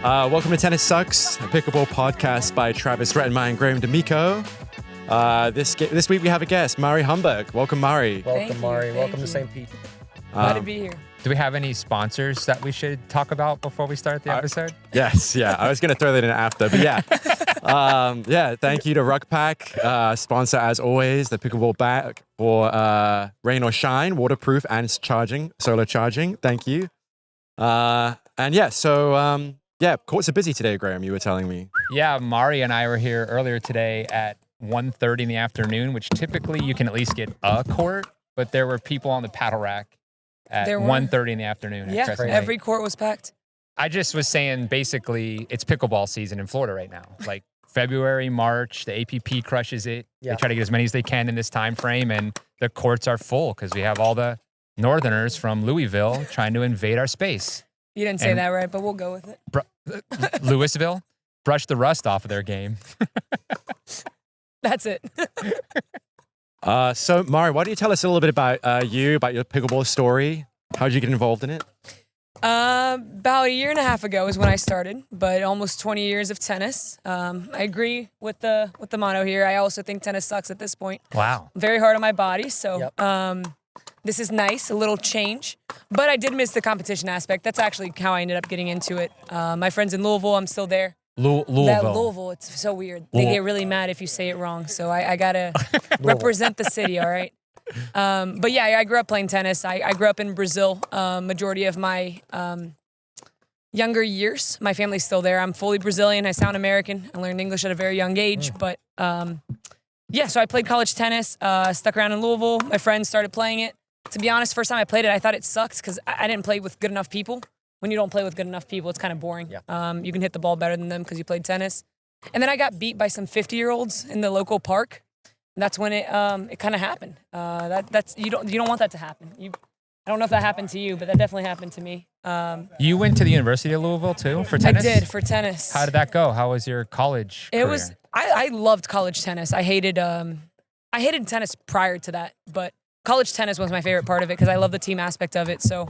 Welcome to Tennis Sucks, a pickleball podcast by Travis Rettenmeyer and Graham D'Amico. This week we have a guest, Mari Humberg. Welcome, Mari. Welcome, Mari. Welcome to St. Pete. Glad to be here. Do we have any sponsors that we should talk about before we start the episode? Yes, yeah. I was going to throw that in after, but yeah. Thank you to Ruckpack, sponsor as always, the pickleball bag for rain or shine, waterproof and solar charging. Thank you. Courts are busy today, Graham, you were telling me. Yeah, Mari and I were here earlier today at 1:30 in the afternoon, which typically you can at least get a court, but there were people on the paddle rack at 1:30 in the afternoon. Yeah, every court was packed. I just was saying, basically, it's pickleball season in Florida right now. Like February, March, the APP crushes it. Yeah. They try to get as many as they can in this time frame, and the courts are full because we have all the Northerners from Louisville trying to invade our space. You didn't say that right, but we'll go with it. Louisville, brush the rust off of their game. That's it. So, Mari, why don't you tell us a little bit about about your pickleball story? How did you get involved in it? About a year and a half ago is when I started, but almost 20 years of tennis. I agree with the motto here. I also think tennis sucks at this point. Wow. Very hard on my body, so this is nice, a little change. But I did miss the competition aspect. That's actually how I ended up getting into it. My friends in Louisville, I'm still there. Louisville, it's so weird. They get really mad if you say it wrong, so I gotta represent the city, all right? But yeah, I grew up playing tennis. I grew up in Brazil. Majority of my younger years, my family's still there. I'm fully Brazilian. I sound American. I learned English at a very young age. But so I played college tennis, stuck around in Louisville. My friends started playing it. To be honest, first time I played it, I thought it sucked because I didn't play with good enough people. When you don't play with good enough people, it's kind of boring. Yeah. You can hit the ball better than them because you played tennis. And then I got beat by some 50-year-olds in the local park. And that's when it kind of happened. You don't want that to happen. I don't know if that happened to you, but that definitely happened to me. You went to the University of Louisville too for tennis? I did, for tennis. How did that go? How was your college career? I loved college tennis. I hated tennis prior to that, but college tennis was my favorite part of it because I love the team aspect of it. So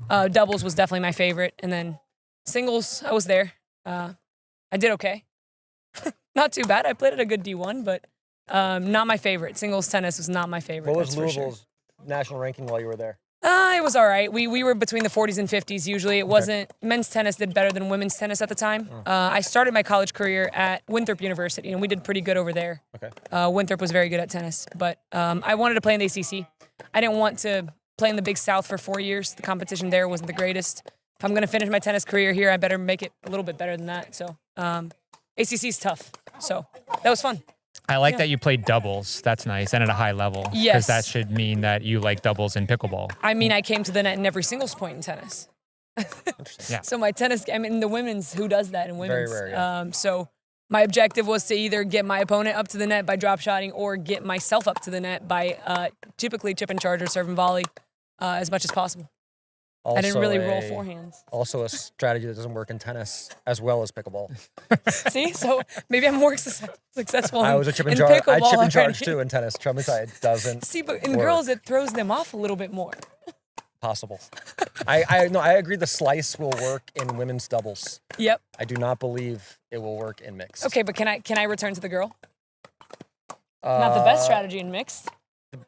doubles was definitely my favorite. And then singles, I was there. I did okay. Not too bad. I played at a good D1, but not my favorite. Singles tennis was not my favorite. What was Louisville's national ranking while you were there? It was all right. We were between the 40s and 50s usually. It wasn't, men's tennis did better than women's tennis at the time. I started my college career at Winthrop University, and we did pretty good over there. Okay. Winthrop was very good at tennis, but I wanted to play in the ACC. I didn't want to play in the Big South for 4 years. The competition there wasn't the greatest. If I'm going to finish my tennis career here, I better make it a little bit better than that. So ACC's tough. So that was fun. I like that you played doubles. That's nice, and at a high level. Yes. Because that should mean that you like doubles in pickleball. I mean, I came to the net in every singles point in tennis. Yeah. So my tennis, the women's, who does that in women's? Very rare, yeah. So my objective was to either get my opponent up to the net by drop shotting or get myself up to the net by typically chip and charge or serve and volley as much as possible. Also I didn't really roll forehands. Also a strategy that doesn't work in tennis as well as pickleball. See? So maybe I'm more successful I was a chip and in charge. I pickleball chip and charge already. too in tennis. Try me it doesn't See, but in work. girls, it throws them off a little bit more. Possible. I agree the slice will work in women's doubles. Yep. I do not believe it will work in mixed. Okay, but can I return to the girl? Not the best strategy in mixed.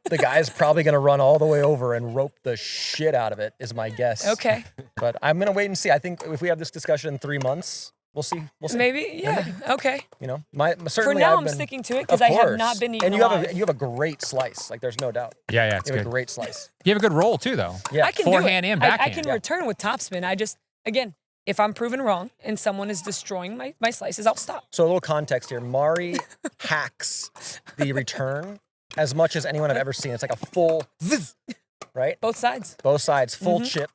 The guy's probably going to run all the way over and rope the shit out of it, is my guess. Okay. But I'm going to wait and see. I think if we have this discussion in 3 months, we'll see. Maybe, yeah. Okay. You know, For certainly now, I've I'm been, sticking to it because I have not been eating And you alive. have a great slice. Like, there's no doubt. Yeah, it's You have good. a great slice. You have a good roll too, though. Yeah. I can Forehand do it. and I backhand. can return with topspin. I just, again, if I'm proven wrong and someone is destroying my slices, I'll stop. So a little context here. Mari hacks the return as much as anyone I've ever seen. It's like a full zzz, right? Both sides. Both sides, full chip.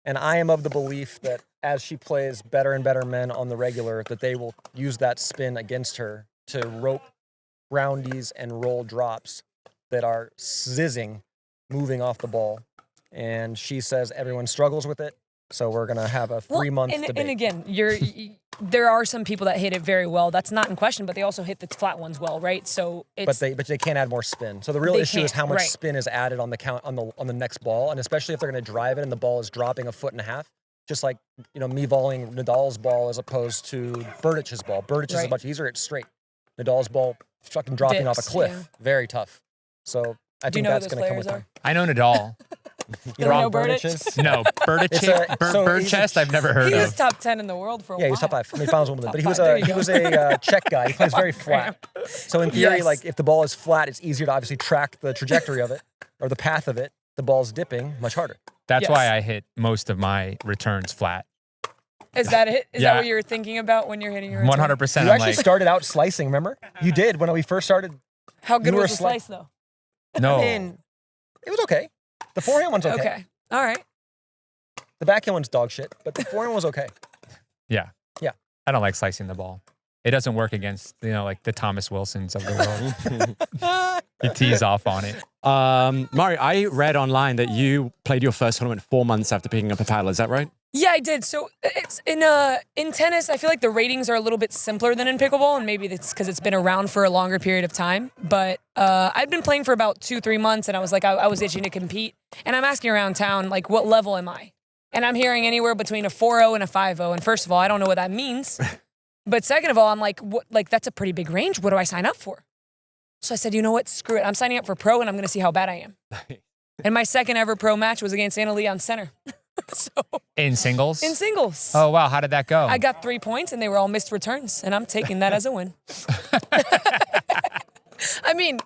And I am of the belief that as she plays better and better men on the regular, that they will use that spin against her to rope roundies and roll drops that are zizzing, moving off the ball. And she says everyone struggles with it. So we're going to have a 3-month debate. And again, there are some people that hit it very well. That's not in question, but they also hit the flat ones well, right? So it's, but they can't add more spin. So the real issue is how much right. spin is added on the next ball, and especially if they're going to drive it and the ball is dropping 1.5 feet. just like, me volleying Nadal's ball as opposed to Berdich's ball. Berdich is much easier. It's straight. Nadal's ball fucking dropping off a cliff. Yeah. Very tough. So I think that's going to come with time. I know Nadal. You know Berdich? No, Bird chest I've never heard of. He was top 10 in the world for a while. Yeah, he was top 5. I mean, finals Wimbledon. But he was a Czech guy. He plays very flat. So in theory, like if the ball is flat, it's easier to obviously track the trajectory of it or the path of it. The ball's dipping much harder. That's why I hit most of my returns flat. Is that it? Is that what you're thinking about when you're hitting your return? 100%. You actually started out slicing, remember? You did when we first started. How good was the slice, though? No. I mean, it was okay. The forehand one's okay. Okay. All right. The backhand one's dog shit, but the forehand was okay. Yeah. Yeah. I don't like slicing the ball. It doesn't work against, like the Thomas Wilsons of the world. You tease off on it. Mari, I read online that you played your first tournament 4 months after picking up a paddle. Is that right? Yeah, I did. So it's in tennis, I feel like the ratings are a little bit simpler than in pickleball, and maybe it's because it's been around for a longer period of time. But I've been playing for about 2-3 months, and I was like, I was itching to compete. And I'm asking around town, like, what level am I? And I'm hearing anywhere between a 4-0 and a 5-0. And first of all, I don't know what that means. But second of all, I'm like, what? Like, that's a pretty big range. What do I sign up for? So I said, you know what? Screw it. I'm signing up for pro, and I'm going to see how bad I am. And my second ever pro match was against Anna Lee on center. So, in singles? In singles. Oh, wow. How did that go? I got 3 points, and they were all missed returns, and I'm taking that as a win. I mean,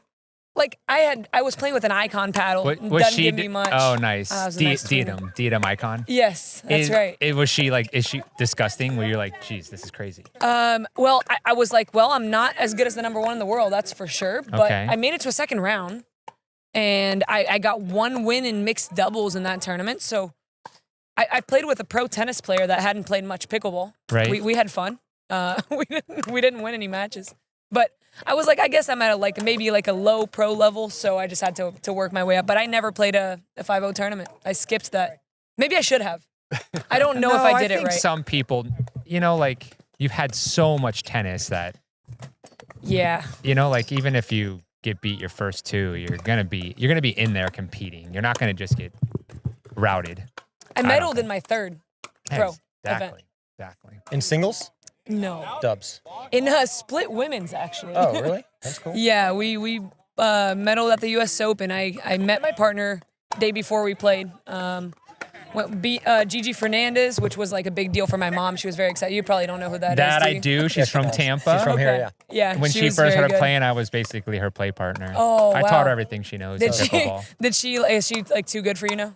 like, I was playing with an icon paddle. Was she? Give me much. Oh, nice. Nice Diadem icon. Yes, that's right. Was she like? Is she disgusting? Where you're like, geez, this is crazy. Well, I was like, well, I'm not as good as the #1 in the world, that's for sure. But I made it to a second round, and I got 1 win in mixed doubles in that tournament. So I played with a pro tennis player that hadn't played much pickleball. Right. We had fun. We didn't win any matches, but I was like, I guess I'm at maybe a low pro level, so I just had to work my way up. But I never played a 5-0 tournament. I skipped that. Maybe I should have. I don't know if I did it right. Some people, like you've had so much tennis that. Yeah. Like even if you get beat your first 2, you're gonna be in there competing. You're not gonna just get routed. I medaled in my 3rd pro event. Exactly. In singles? No. Dubs. In split womenens, actually. Oh, really? That's cool. Yeah, we medaled at the U.S. Open. I met my partner day before we played. Gigi Fernandez, which was like a big deal for my mom. She was very excited. You probably don't know who that is. That I do. She's from Tampa. She's from here, yeah. Yeah. When she first started playing, I was basically her play partner. Oh, I taught her everything she knows. Is she like too good for you now?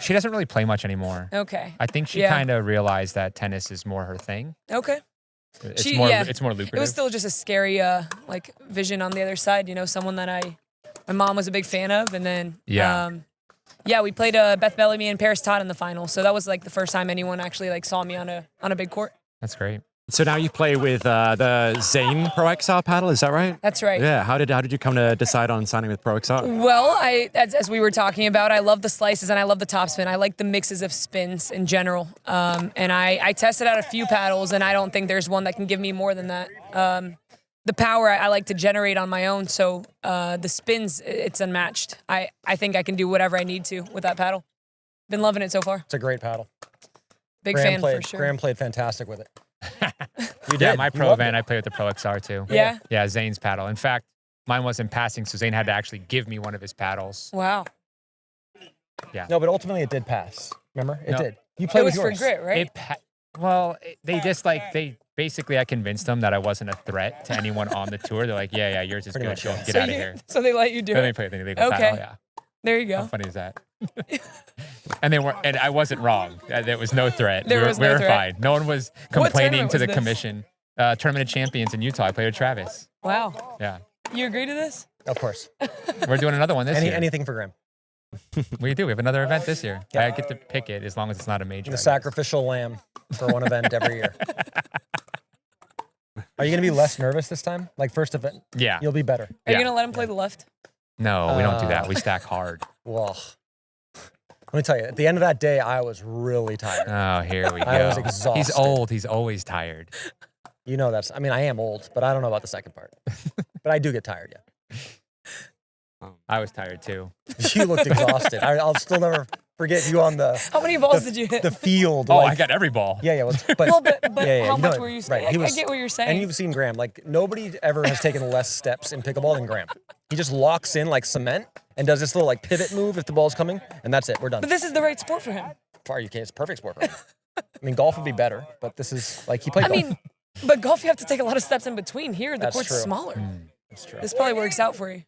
She doesn't really play much anymore. Okay. I think she kind of realized that tennis is more her thing. Okay. It's more lucrative. It was still just a scary vision on the other side, someone that my mom was a big fan of, and then we played Beth Bellamy and Paris Todd in the final. So that was like the first time anyone actually saw me on a big court. That's great. So now you play with the Zane Pro XR paddle, is that right? That's right. Yeah. How did you come to decide on signing with Pro XR? Well, as we were talking about, I love the slices and I love the topspin. I like the mixes of spins in general. And I tested out a few paddles, and I don't think there's one that can give me more than that. The power I like to generate on my own, so the spins, it's unmatched. I think I can do whatever I need to with that paddle. Been loving it so far. It's a great paddle. Big fan for sure. Graham played fantastic with it. You did. Yeah, my pro event, I played with the Pro XR too. Yeah? Yeah, Zane's paddle. In fact, mine wasn't passing, so Zane had to actually give me one of his paddles. Wow. Yeah. No, but ultimately it did pass. Remember? It did. You played with yours. It was for grit, right? They basically, I convinced them that I wasn't a threat to anyone on the tour. They're like, yeah, yours is good. Get out of here. So they let you do it? Then they played the illegal paddle, yeah. There you go. How funny is that? And I wasn't wrong. There was no threat. We were fine. No one was complaining to the this? commission. Tournament of Champions in Utah. I played with Travis. Wow. Yeah. You agree to this? Of course. We're doing another one this year. Anything for Graham. We do. We have another event this year. Yeah. I get to pick it as long as it's not a major. The sacrificial lamb for one event every year. Are you going to be less nervous this time? Like first event? Yeah. You'll be better. Are you going to let him play the left? No, we don't do that. We stack hard. Well, let me tell you, at the end of that day, I was really tired. Oh, here we go. I was exhausted. He's old. He's always tired. You know I am old, but I don't know about the second part. But I do get tired, yeah. I was tired too. You looked exhausted. I'll still never forget you on the How many balls did you hit? the field. Oh, like, I got every ball. Yeah. But, well, but yeah, how you much know, were you saying? right, I get what you're saying. And you've seen Graham. Like, nobody ever has taken less steps in pickleball than Graham. He just locks in like cement and does this little like pivot move if the ball's coming, and that's it. We're done. But this is the right sport for him. It's a perfect sport for him. I mean, golf would be better, but this is like he played golf. But golf, you have to take a lot of steps in between. Here, the court's true. smaller. That's true. This probably works out for you.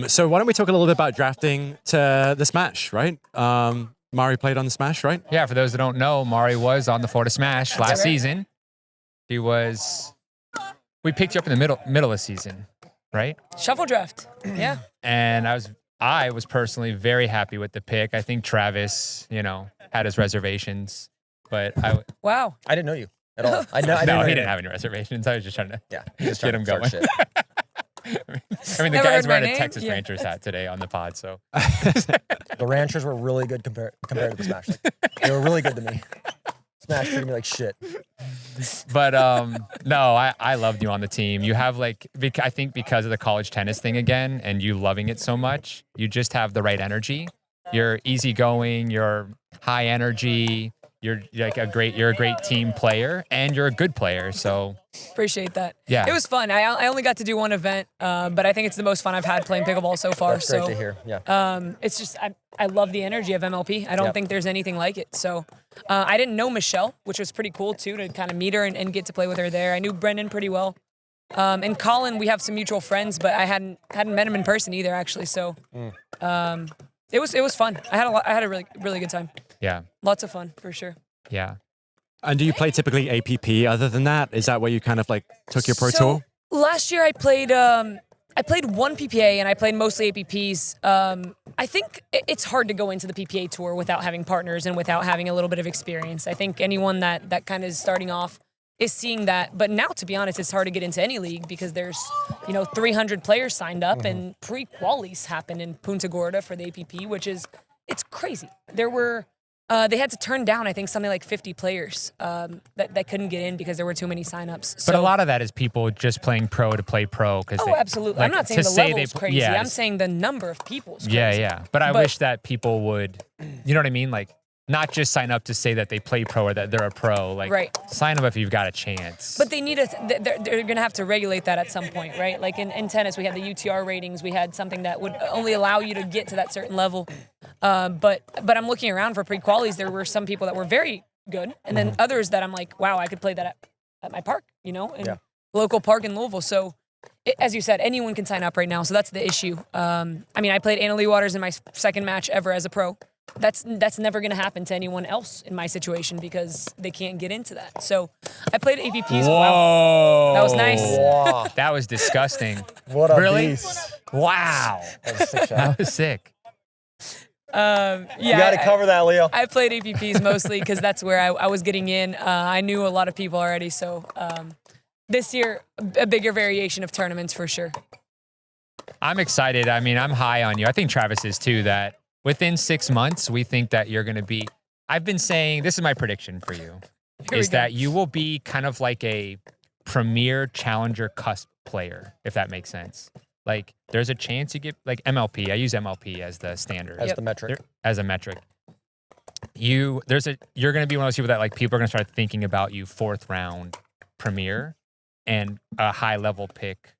So why don't we talk a little bit about drafting to the Smash, right? Mari played on the Smash, right? Yeah, for those that don't know, Mari was on the Florida Smash last season. He was. We picked you up in the middle of the season, right? Shuffle draft. Yeah. And I was personally very happy with the pick. I think Travis, had his reservations, but Wow. I didn't know you at all. I no, didn't know he you. didn't have any reservations. I was just trying to get him going. Shit. I mean, the Never guy's heard my wearing a name? Texas Yeah. Ranchers hat today on the pod, so. The Ranchers were really good compared to the Smash. Like, they were really good to me. Smash treated me like shit. But no, I loved you on the team. You have I think because of the college tennis thing again, and you loving it so much, you just have the right energy. You're easygoing. You're high energy. You're a great team player, and you're a good player. So Appreciate that. Yeah. It was fun. I only got to do one event, but I think it's the most fun I've had playing pickleball so far. That's great to hear. Yeah. It's just I love the energy of MLP. I don't think there's anything like it. So I didn't know Michelle, which was pretty cool too, to kind of meet her and get to play with her there. I knew Brendan pretty well. And Colin, we have some mutual friends, but I hadn't met him in person either, actually. So it was fun. I had a really, really good time. yeah, Lots of fun for sure. yeah. And do you play typically APP other than that? Is that where you kind of like took your pro tour? Last year I played one PPA and I played mostly APPs. I think it's hard to go into the PPA Tour without having partners and without having a little bit of experience. I think anyone that kind of is starting off is seeing that. But now, to be honest, it's hard to get into any league because there's 300 players signed up and pre-qualies happen in Punta Gorda for the APP, it's crazy. There were they had to turn down, I think, something like 50 players that couldn't get in because there were too many signups. So, But a lot of that is people just playing pro to play pro. Absolutely. I'm not saying the level is crazy. Yeah, I'm saying the number of people is crazy. Yeah. But I wish that people would, you know what I mean? Like, not just sign up to say that they play pro or that they're a pro. Like, Right. sign up if you've got a chance. But they need they're going to have to regulate that at some point, right? Like in tennis, we had the UTR ratings. We had something that would only allow you to get to that certain level. But I'm looking around for pre-qualies. There were some people that were very good, and then others that I'm like, wow, I could play that at my park, in local park in Louisville. So, as you said, anyone can sign up right now. So that's the issue. I played Anna Lee Waters in my second match ever as a pro. That's never going to happen to anyone else in my situation because they can't get into that. So I played APPs. Whoa. Wow. That was nice. Wow. That was disgusting. What a Really? beast. Wow. That was a sick shot. That was sick. You got to cover that, Leo. I played APPs mostly because that's where I was getting in. I knew a lot of people already. So this year, a bigger variation of tournaments for sure. I'm excited. I mean, I'm high on you. I think Travis is too, that within 6 months, we think that you're going to be, I've been saying, this is my prediction for you, is that you will be kind of like a premier challenger cusp player, if that makes sense. Like, there's a chance you get, like MLP. I use MLP as the standard. As the metric. As a metric. You're going to be one of those people that, like, people are going to start thinking about you 4th round premier and a high level pick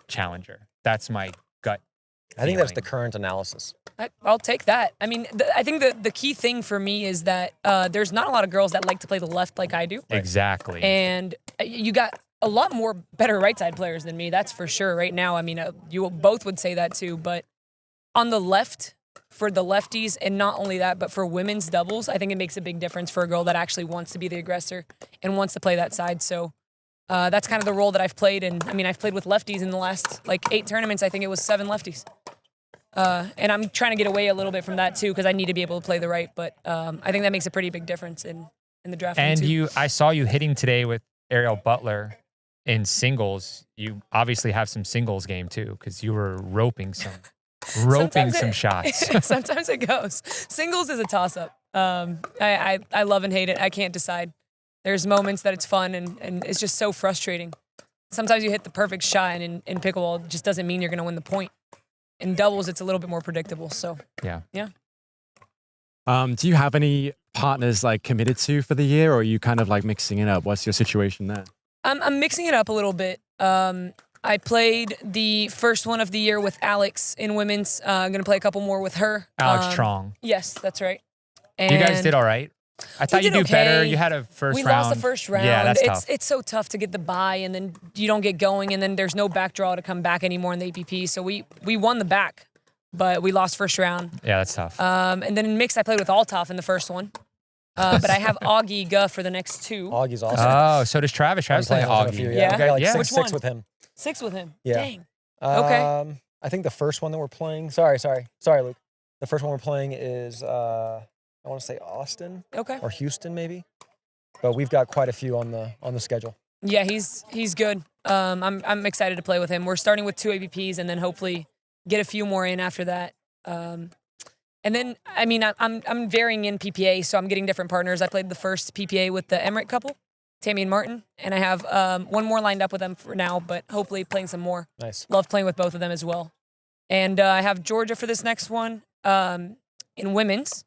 challenger. That's my gut. I think that's the feeling. current analysis. I'll take that. I mean, I think the key thing for me is that there's not a lot of girls that like to play the left like I do. Exactly. And you got a lot more better right side players than me, that's for sure. Right now, I mean, you both would say that too. But on the left, for the lefties, and not only that, but for women's doubles, I think it makes a big difference for a girl that actually wants to be the aggressor and wants to play that side. So that's kind of the role that I've played. And I mean, I've played with lefties in the last 8 tournaments. I think it was 7 lefties. And I'm trying to get away a little bit from that too because I need to be able to play the right. But I think that makes a pretty big difference in the draft. And I saw you hitting today with Ariel Butler in singles. You obviously have some singles game too because you were roping some shots. Sometimes it goes. Singles is a toss up. I love and hate it. I can't decide. There's moments that it's fun and it's just so frustrating. Sometimes you hit the perfect shot and in pickleball it just doesn't mean you're going to win the point. In doubles, it's a little bit more predictable. So yeah. Do you have any partners like committed to for the year, or are you kind of like mixing it up? What's your situation there? I'm mixing it up a little bit. I played the first one of the year with Alex in women's. I'm going to play a couple more with her. Alex Trong. Yes, that's right. And you guys did all right. I thought you'd do better. You had a first round. We lost the first round. Yeah, that's tough. It's so tough to get the bye, and then you don't get going, and then there's no back draw to come back anymore in the APP. So we won the back, but we lost first round. Yeah, that's tough. And then in mixed, I played with Althoff in the first one. But I have Augie Guh for the next two. Augie's awesome. Oh, so does Travis. Travis playing Augie. Yeah. I got like Yeah. six with him. 6 with him. Yeah. Dang. Okay. I think the first one that we're playing. Sorry, Luke. The first one we're playing is I want to say Austin. Okay. Or Houston maybe. But we've got quite a few on the schedule. Yeah, he's good. I'm excited to play with him. We're starting with 2 APPs and then hopefully get a few more in after that. And then, I mean, I'm varying in PPA, so I'm getting different partners. I played the first PPA with the Emmerich couple, Tammy and Martin, and I have one more lined up with them for now, but hopefully playing some more. Nice. Love playing with both of them as well. And I have Georgia for this next one in women's.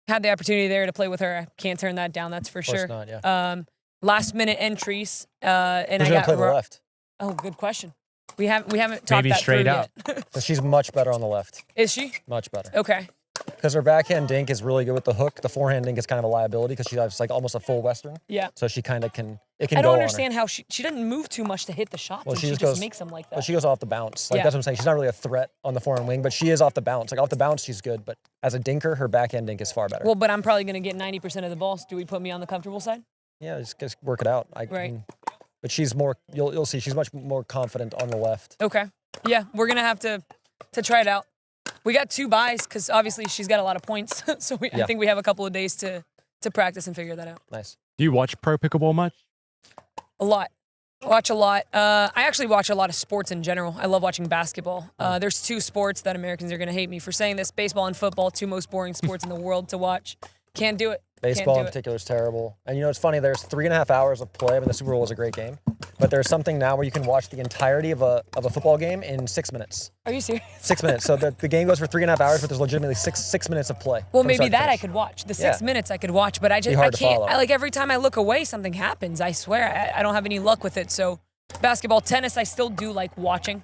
Had the opportunity there to play with her. I can't turn that down, that's for sure. Of course not, yeah. Last minute entries, and Who's I gonna got play the left? Oh, good question. We haven't talked Maybe that straight through up. yet. But she's much better on the left. Is she? Much better. Okay. Because her backhand dink is really good with the hook. The forehand dink is kind of a liability because she has like almost a full Western. Yeah. So she kind of can. It can I go don't on her. understand how she doesn't move too much to hit the shots. Well, And she she just just goes- makes them like that. But she goes off the bounce. Like Yeah. that's what I'm saying. She's not really a threat on the forehand wing, but she is off the bounce. Like off the bounce, she's good. But as a dinker, her backhand dink is far better. Well, but I'm probably going to get 90% of the balls. Do we put me on the comfortable side? Yeah, just work it out. Right. But she's more. You'll see. She's much more confident on the left. Okay. Yeah, we're going to have to try it out. We got 2 buys because obviously she's got a lot of points. So I think we have a couple of days to practice and figure that out. Nice. Do you watch pro pickleball much? A lot. Watch a lot. I actually watch a lot of sports in general. I love watching basketball. There's 2 sports that Americans are going to hate me for saying this. Baseball and football, 2 most boring sports in the world to watch. Can't do it. Baseball in particular is terrible. And it's funny, there's 3.5 hours of play. I mean, the Super Bowl was a great game. But there's something now where you can watch the entirety of a football game in 6 minutes. Are you serious? 6 minutes. So the game goes for 3.5 hours, but there's legitimately six minutes of play. Well, from maybe start to that I finish. could watch. The 6 minutes I could watch, but I Be hard to can't. follow. Like every time I look away, something happens. I swear, I don't have any luck with it. So, basketball, tennis, I still do like watching.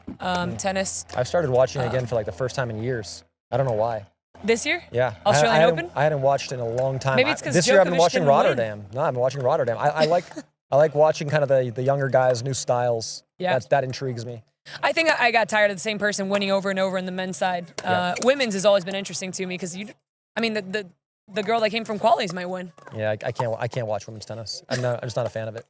Tennis. I've started watching again for like the first time in years. I don't know why. This year? Yeah. Australian I Open? I hadn't watched in a long time. Maybe it's 'cause this year I've been Djokovic watching didn't win. Rotterdam. No, I've been watching Rotterdam. I like watching kind of the younger guys, new styles. Yeah. That intrigues me. I think I got tired of the same person winning over and over in the men's side. Women's has always been interesting to me because the girl that came from qualies might win. Yeah, I can't watch women's tennis. I'm just not a fan of it.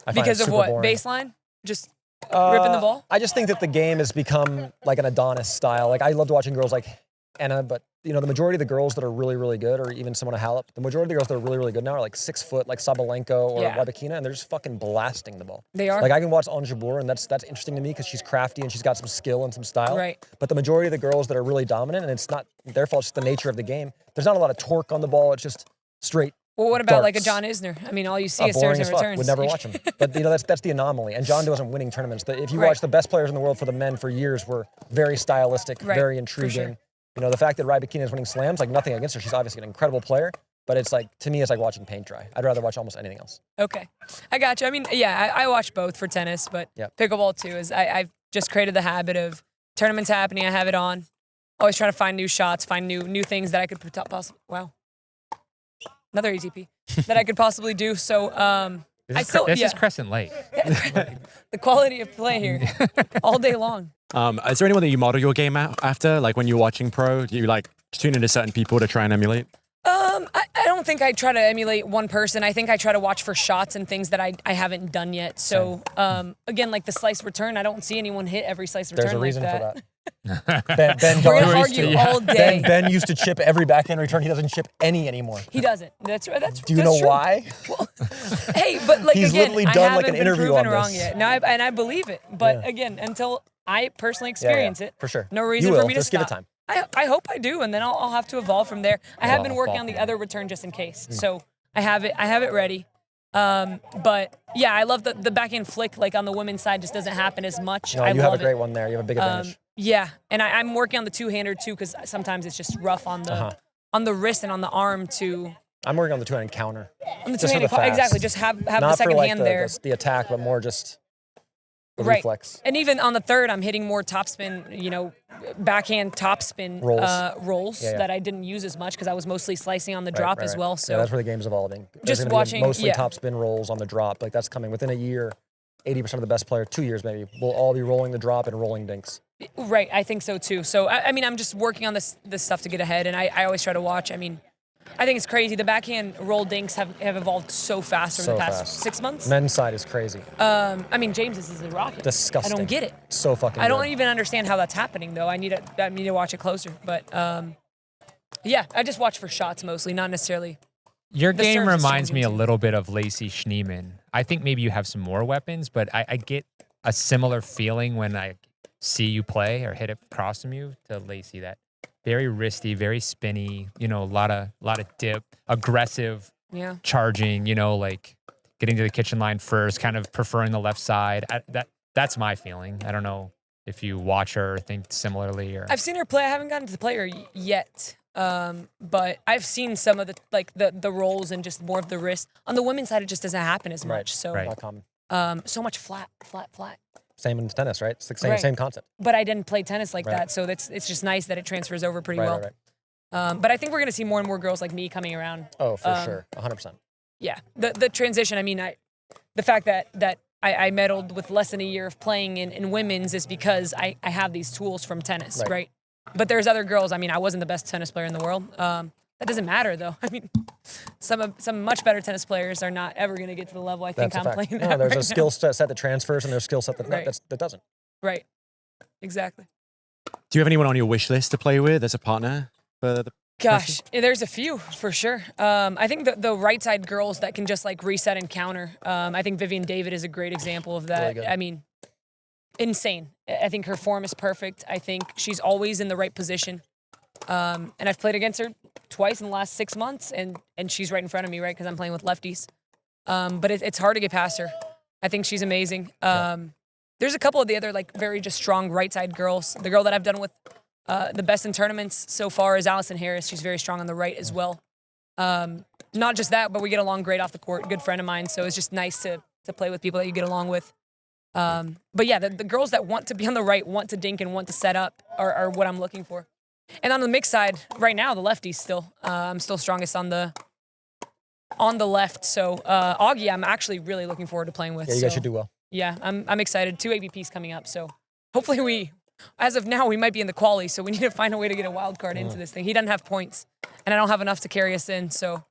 I find Because it of super what? boring. Baseline? Just ripping the ball? I just think that the game has become like an Adonis style. Like I loved watching girls like Anna, but the majority of the girls that are really, really good, or even Simona Halep, the majority of the girls that are really, really good now are like 6 foot, like Sabalenka or Rybakina, and they're just fucking blasting the ball. They are. Like I can watch Ons Jabeur, and that's interesting to me because she's crafty and she's got some skill and some style. Right. But the majority of the girls that are really dominant, and it's not their fault, it's just the nature of the game. There's not a lot of torque on the ball. It's just straight. Well, what about like a darts. John Isner? I mean, all you see is Boring serves as and fuck. returns. Would never watch him. But that's the anomaly. And John wasn't winning tournaments. If you Right. watch the best players in the world for the men for years were very stylistic, Right, very for intriguing. sure. The fact that Rybakina is winning slams, like nothing against her. She's obviously an incredible player. But it's like, to me, it's like watching paint dry. I'd rather watch almost anything else. Okay. I got you. I mean, yeah, I watch both for tennis, but pickleball too is I've just created the habit of tournaments happening, I have it on. Always trying to find new shots, find new things that I could possibly, wow. Another ETP that I could possibly do. So This is Crescent Lake. the quality of play here all day long. Is there anyone that you model your game after? Like when you're watching pro, do you like tune into certain people to try and emulate? I don't think I try to emulate one person. I think I try to watch for shots and things that I haven't done yet. So again, like the slice return, I don't see anyone hit every slice return. There's a reason like for that. Ben We're gonna Darby used argue to- all day. Ben used to chip every backhand return. He doesn't chip any anymore. He doesn't. That's Do you know true. why? Well, hey, but like He's again, literally I done like haven't an interview been proven on wrong this. yet. No, and I believe it. But again, until I personally experience it, for sure. no reason You for will. me to Just stop. give it time. I hope I do, and then I'll have to evolve from there. I have been working on the Ball. other return just in case, so I have it ready. But yeah, I love the backhand flick. Like on the women's side, just doesn't happen as much. No, I you love have a great it. one there. You have a big advantage. Yeah, and I'm working on the two-hander too because sometimes it's just rough on the on the wrist and on the arm to. I'm working on the two-handed counter. On the two-handed exactly. Just have Not the second for, like, hand there. The attack, but more just the right. reflex. And even on the third, I'm hitting more topspin, backhand topspin rolls that I didn't use as much because I was mostly slicing on the drop as well. So that's where the game's evolving. Just watching mostly topspin rolls on the drop. Like that's coming within a year. 80% of the best players, 2 years maybe, will all be rolling the drop and rolling dinks. Right, I think so too. So I mean, I'm just working on this stuff to get ahead, and I always try to watch. I mean, I think it's crazy. The backhand roll dinks have evolved so fast over the past 6 months. Men's side is crazy. I mean, James's is a rocket. Disgusting. I don't get it. So fucking I don't good. even understand how that's happening though. I need to watch it closer. But yeah, I just watch for shots mostly, not necessarily. Your game reminds me a little bit of Lacey Schneemann. I think maybe you have some more weapons, but I get a similar feeling when I see you play or hit it across from you to Lacey. That very wristy, very spinny, a lot of dip, aggressive, charging, like getting to the kitchen line first, kind of preferring the left side. That's my feeling. I don't know if you watch her or think similarly. Or I've seen her play. I haven't gotten to play her yet. But I've seen some of the rolls and just more of the wrist. On the women's side, it just doesn't happen as much. So not common. So much flat. Same in tennis, right? It's the same concept. But I didn't play tennis like that, so it's just nice that it transfers over pretty well. Right. But I think we're gonna see more and more girls like me coming around. Oh, for sure, 100%. Yeah, the transition. I mean, the fact that I meddled with less than a year of playing in women's is because I have these tools from tennis, right? But there's other girls. I mean, I wasn't the best tennis player in the world. That doesn't matter, though. I mean, some much better tennis players are not ever going to get to the level I think I'm playing at. There's a skill set that transfers, and there's a skill set that doesn't. Right. Exactly. Do you have anyone on your wish list to play with as a partner for the? Gosh, there's a few for sure. I think the right side girls that can just like reset and counter. I think Vivian David is a great example of that. Really I mean, insane. I think her form is perfect. I think she's always in the right position. And I've played against her twice in the last 6 months, and she's right in front of me, right? Because I'm playing with lefties. But it's hard to get past her. I think she's amazing. There's a couple of the other like very just strong right side girls. The girl that I've done with the best in tournaments so far is Allison Harris. She's very strong on the right as well. Not just that, but we get along great off the court. Good friend of mine, so it's just nice to play with people that you get along with. But yeah, the girls that want to be on the right, want to dink, and want to set up are what I'm looking for. And on the mixed side, right now, the lefties still. I'm still strongest on the left. So Augie, I'm actually really looking forward to playing with. Yeah, you guys should do well. Yeah, I'm excited. 2 AVPs coming up, so hopefully as of now, we might be in the quali, so we need to find a way to get a wild card into this thing. He doesn't have points, and I don't have enough to carry us in, so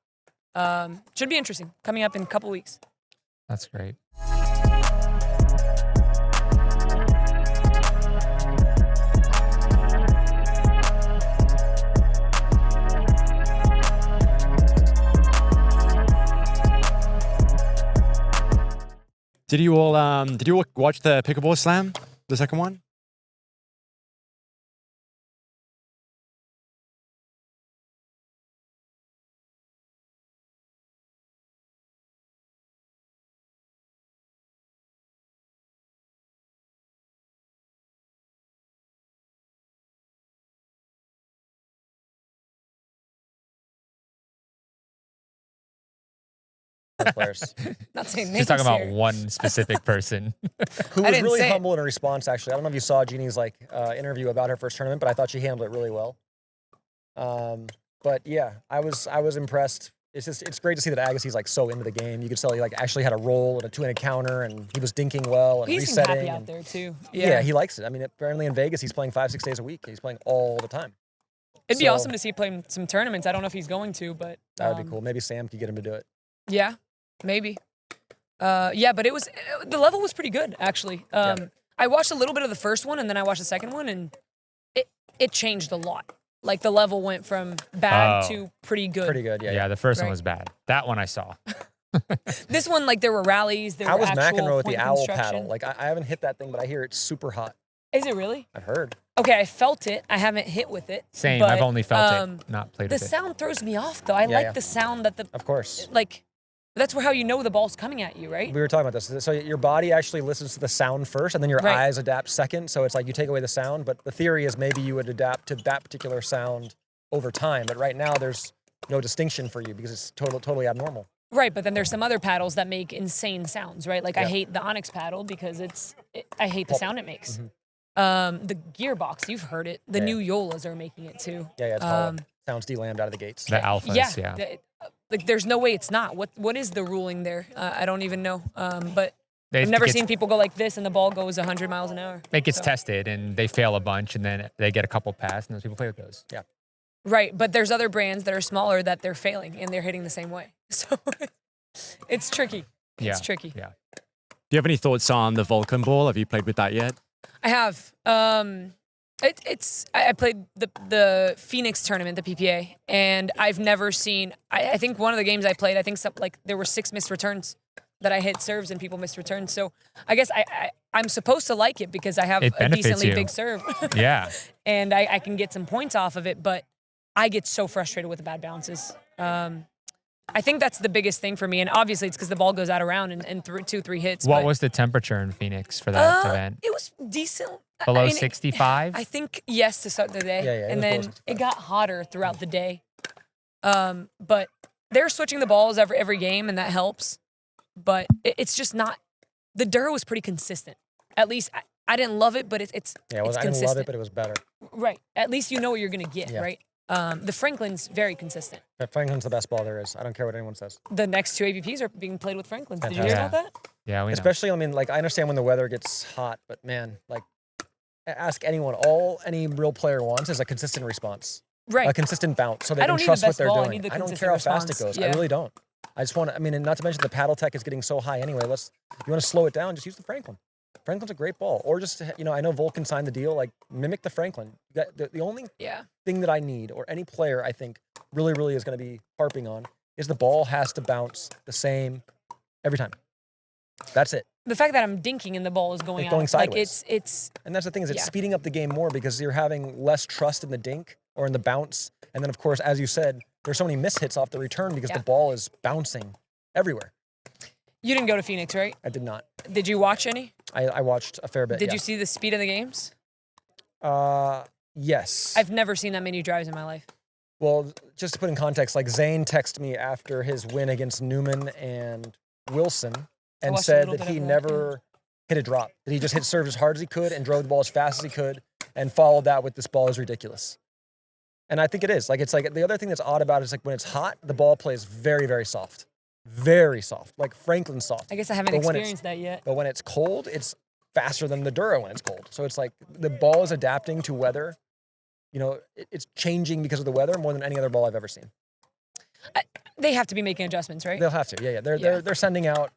should be interesting. Coming up in a couple weeks. That's great. Did you all watch the Pickleball Slam, the second one? Players. Not saying She's talking about one specific person. Who was really humble in her response, actually. I don't know if you saw Jeannie's interview about her first tournament, but I thought she handled it really well. But yeah, I was impressed. It's great to see that Agassi's so into the game. You could tell he actually had a roll and a two-handed counter, and he was dinking well and he resetting. He's happy out there too. Yeah, he likes it. I mean, apparently in Vegas he's playing 5-6 days a week. He's playing all the time. It'd be awesome to see him play some tournaments. I don't know if he's going to, but that would be cool. Maybe Sam could get him to do it. Yeah, maybe. Yeah, but the level was pretty good actually. I watched a little bit of the first one and then I watched the second one, and it changed a lot. Like the level went from bad to pretty good. Pretty good, yeah. Yeah, the first one was bad. That one I saw. This one, there were rallies. How was McEnroe with the owl paddle? I haven't hit that thing, but I hear it's super hot. Is it really? I've heard. Okay, I felt it. I haven't hit with it. Same. But, I've only felt it, not played with it. The sound throws me off, though. I like the sound that Of course. That's how you know the ball's coming at you, right? We were talking about this. So your body actually listens to the sound first, and then your eyes adapt second. So it's you take away the sound, but the theory is maybe you would adapt to that particular sound over time. But right now, there's no distinction for you because it's totally abnormal. Right, but then there's some other paddles that make insane sounds, right? Like I hate the Onyx paddle because I hate the sound it makes. The gearbox, you've heard it. The new Yolas are making it too. Yeah, it's hollow. Sounds delammed out of the gates. The alphas, Like there's no way it's not. What is the ruling there? I don't even know. But I've never seen people go like this and the ball goes 100 miles an hour. It gets tested and they fail a bunch and then they get a couple passes and those people play with those. Yeah. Right, but there's other brands that are smaller that they're failing and they're hitting the same way. So it's tricky. It's tricky. Yeah. Do you have any thoughts on the Vulcan ball? Have you played with that yet? I have. I played the Phoenix tournament, the PPA, and I've never seen. I think one of the games I played, I think there were 6 missed returns that I hit serves and people missed returns. So I guess I'm supposed to like it because I have a decently big serve. Yeah. And I can get some points off of it, but I get so frustrated with the bad bounces. I think that's the biggest thing for me, and obviously it's because the ball goes out around in 2-3 hits. What was the temperature in Phoenix for that event? It was decent. Below 65? I think yes to start the day, Yeah, and then it got hotter throughout the day. But they're switching the balls every game, and that helps. But it's just not. The Dura was pretty consistent. At least I didn't love it, but it's consistent. I didn't love it, but it was better. Right. At least you know what you're gonna get. Yeah. Right. The Franklin's very consistent. Franklin's the best ball there is. I don't care what anyone says. The next 2 APPs are being played with Franklin's. Did you hear about that? Yeah, we know. Especially, I mean, like, I understand when the weather gets hot, but man, like, ask anyone. Any real player wants is a consistent response. Right. A consistent bounce so they I can don't need trust the what best they're ball. I doing. need the I don't consistent care how fast it response. goes. Yeah. I really don't. I just want to, I mean, and not to mention the paddle tech is getting so high anyway. You want to slow it down, just use the Franklin. Franklin's a great ball. Or just, I know Vulcan signed the deal, like, mimic the Franklin. The only thing that I need, or any player I think really is going to be harping on, is the ball has to bounce the same every time. That's it. The fact that I'm dinking and the ball is going out. Sideways. Like it's And that's the thing, is it's speeding up the game more because you're having less trust in the dink or in the bounce. And then, of course, as you said, there's so many mishits off the return because the ball is bouncing everywhere. You didn't go to Phoenix, right? I did not. Did you watch any? I watched a fair bit. Did you see the speed of the games? Yes. I've never seen that many drives in my life. Well, just to put in context, like Zane texted me after his win against Newman and Wilson and said that he never hit a drop. That he just hit serve as hard as he could and drove the ball as fast as he could and followed that with this ball is ridiculous. And I think it is. Like, it's like the other thing that's odd about it is like when it's hot, the ball plays very, very soft. Very soft. Like Franklin soft. I guess I haven't experienced that yet. But when it's cold, it's faster than the Dura when it's cold. So it's like the ball is adapting to weather. It's changing because of the weather more than any other ball I've ever seen. They have to be making adjustments, right? They'll have to. Yeah. They're sending out,